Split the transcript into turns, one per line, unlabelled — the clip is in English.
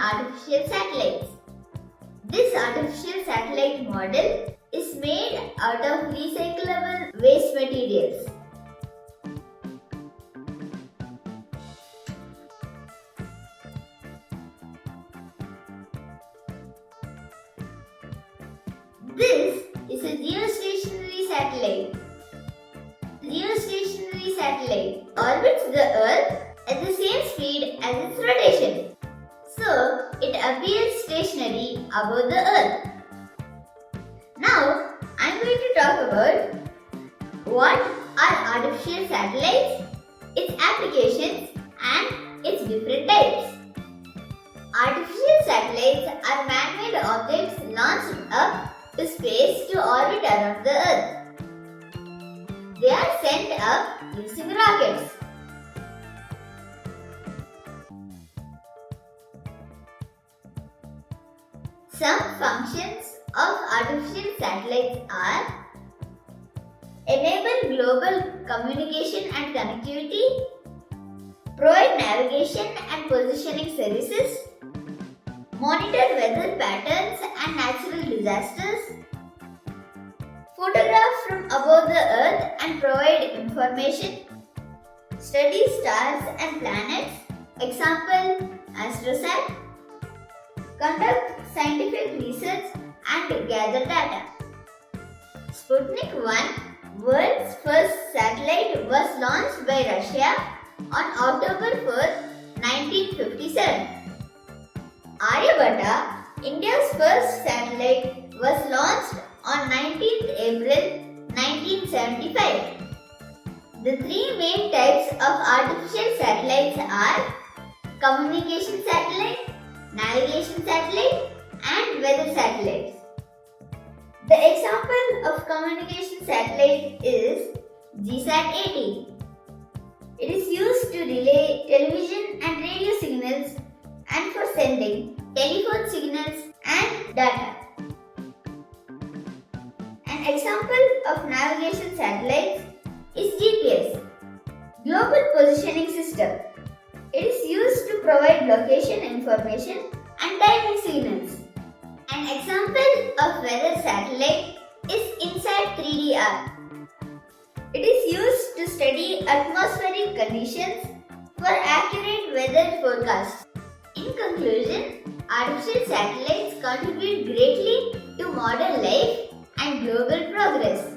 artificial satellites. This artificial satellite model is made out of recyclable waste materials. This is a geostationary satellite. Geostationary satellite orbits the Earth at the same speed as its rotation. So, it appears stationary above the Earth. Now, I am going to talk about what are artificial satellites, its applications and its different types. Artificial satellites are man-made objects launched up to space to orbit around the Earth. They are sent up using rockets. Some functions of artificial satellites are: enable global communication and connectivity, provide navigation and positioning services, monitor weather patterns and natural disasters, photograph from above the Earth and provide information, study stars and planets, example AstroSat, conduct scientific research and gather data. Sputnik 1, world's first satellite, was launched by Russia on October 4, 1957. Aryabhatta, India's first satellite, was launched on 19th April 1975. The three main types of artificial satellites are communication satellite, navigation satellite and weather satellites. The example of communication satellite is GSAT-80. It is used to relay television and radio signals and for sending telephone signals and data. An example of navigation satellites is GPS, Global Positioning System. It is used to provide location information and timing signals. An example of weather satellite is InSat 3DR. It is used to study atmospheric conditions for accurate weather forecasts. In conclusion, artificial satellites contribute greatly to modern life and global progress.